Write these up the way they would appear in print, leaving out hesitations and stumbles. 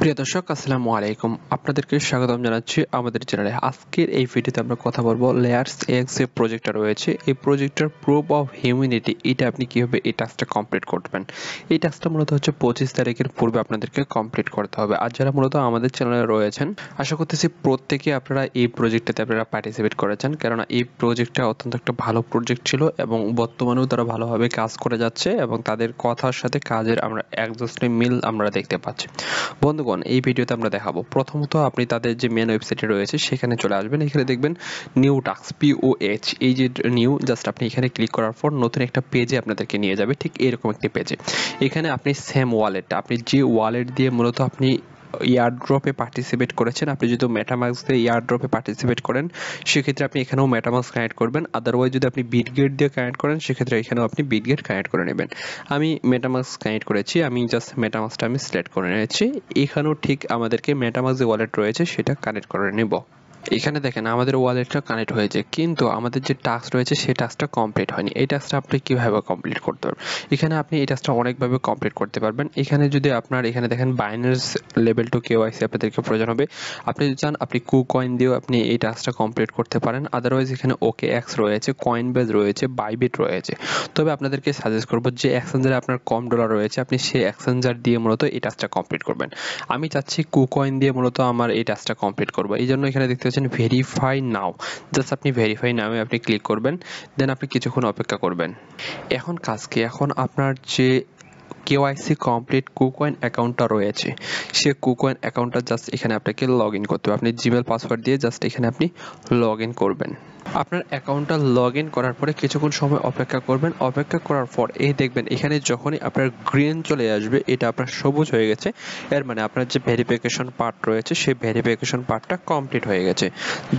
প্রিয় দর্শক আসসালামু আলাইকুম, আপনাদেরকে স্বাগতম জানাচ্ছি আমাদের চ্যানেলে। আজকের এই ভিডিওতে আমরা কথা বলবো লেয়ার্স এক্স যে প্রজেক্টটা রয়েছে, এই প্রজেক্টটার প্রুফ অফ হিউম্যানিটি এটা আপনি কিভাবে এই টাস্কটা কমপ্লিট করবেন। এই টাস্কটা মূলত হচ্ছে 25 তারিখের পূর্বে আপনাদেরকে কমপ্লিট করতে হবে। আর যারা মূলত আমাদের চ্যানেলে রয়েছেন, আশা করতেছি প্রত্যেকে আপনারা এই প্রজেক্টটাতে আপনারা পার্টিসিপেট করেছেন, কেননা এই প্রজেক্টটা অত্যন্ত একটা ভালো প্রজেক্ট ছিল এবং বর্তমানেও তারা ভালোভাবে কাজ করে যাচ্ছে এবং তাদের কথার সাথে কাজের আমরা একজোটলি মিল আমরা দেখতে পাচ্ছি। বন্ধুগণ, এই ভিডিওতে আমরা দেখাবো প্রথমত আপনি তাদের যে মেন ওয়েবসাইটে রয়েছে সেখানে চলে আসবেন। এখানে দেখবেন নিউ টাস্ক POH, এই যে নিউ, জাস্ট আপনি এখানে ক্লিক করার পর নতুন একটা পেজে আপনাদেরকে নিয়ে যাবে, ঠিক এরকম একটি পেজে। এখানে আপনি সেম ওয়ালেটটা, আপনি যে ওয়ালেট দিয়ে মূলত আপনি এয়ারড্রপে পার্টিসিপেট করেছেন, আপনি যদি মেটামাস্ক দিয়ে এয়ারড্রপে পার্টিসিপেট করেন সেক্ষেত্রে আপনি এখানেও মেটামাস্ক কানেক্ট করবেন। আদারওয়াইজ যদি আপনি বিটগেট দিয়ে কানেক্ট করেন সেক্ষেত্রে এখানেও আপনি বিটগেট কানেক্ট করে নেবেন। আমি মেটামাস্ক কানেক্ট করেছি, আমি জাস্ট মেটামাস্কটা আমি সিলেক্ট করে নিয়েছি। এখানেও ঠিক আমাদেরকে মেটামাস্ক যে ওয়ালেট রয়েছে সেটা কানেক্ট করে নেব। এখানে দেখেন আমাদের ওয়ালেটটা কানেক্ট হয়েছে, কিন্তু আমাদের যে টাস্ক রয়েছে সেই টাস্কটা কমপ্লিট হয়নি। এই টাস্কটা আপনি কিভাবে কমপ্লিট করতে পারবেন? এখানে আপনি এই টাস্কটা অনেকভাবে কমপ্লিট করতে পারবেন। এখানে যদি আপনার এখানে দেখেন বাইন্যান্স লেভেল 2 KYC আপনাদেরকে প্রয়োজন হবে। আপনি যদি চান আপনি কুকয়েন দিয়েও আপনি এই টাস্কটা কমপ্লিট করতে পারেন। আদারওয়াইজ এখানে OKX রয়েছে, কয়েনবেজ রয়েছে, বাইবিট রয়েছে। তবে আপনাদেরকে সাজেস্ট করব যে এক্সচেঞ্জারে আপনার কম ডলার রয়েছে আপনি সেই এক্সচেঞ্জার দিয়ে মূলত এই টাস্কটা কমপ্লিট করবেন। আমি চাচ্ছি কুকয়েন দিয়ে মূলত আমার এই টাস্কটা কমপ্লিট করব। এই জন্য এখানে দেখতে পাচ্ছেন ভেরিফাই নাও, জাস্ট আপনি ভেরিফাই নাও আপনি ক্লিক করবেন, দেন আপনি কিছুক্ষণ অপেক্ষা করবেন। এখন কাজ কি, এখন আপনার যে KYC কমপ্লিট কুকয়েন অ্যাকাউন্টটা রয়েছে সে কুকয়েন অ্যাকাউন্টটা জাস্ট এখানে আপনাকে লগ ইন করতে হবে। আপনি জিমেল পাসওয়ার্ড দিয়ে জাস্ট এখানে আপনি লগ ইন করবেন। আপনার অ্যাকাউন্টটা লগ ইন করার পরে কিছুক্ষণ সময় অপেক্ষা করবেন। অপেক্ষা করার পর এই দেখবেন এখানে যখনই আপনার গ্রিন চলে আসবে, এটা আপনার সবুজ হয়ে গেছে, এর মানে আপনার যে ভেরিফিকেশন পার্ট রয়েছে সেই ভেরিফিকেশন পার্টটা কমপ্লিট হয়ে গেছে।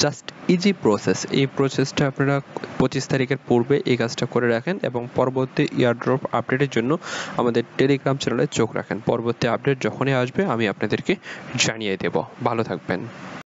Just easy process. এই প্রসেসটা আপনারা 25 তারিখের পূর্বে এই কাজটা করে রাখেন এবং পরবর্তী এয়ারড্রপ আপডেটের জন্য আমাদের টেলিগ্রাম চ্যানেলে চোখ রাখেন। পরবর্তী আপডেট যখনই আসবে আমি আপনাদেরকে জানিয়ে দেব। ভালো থাকবেন।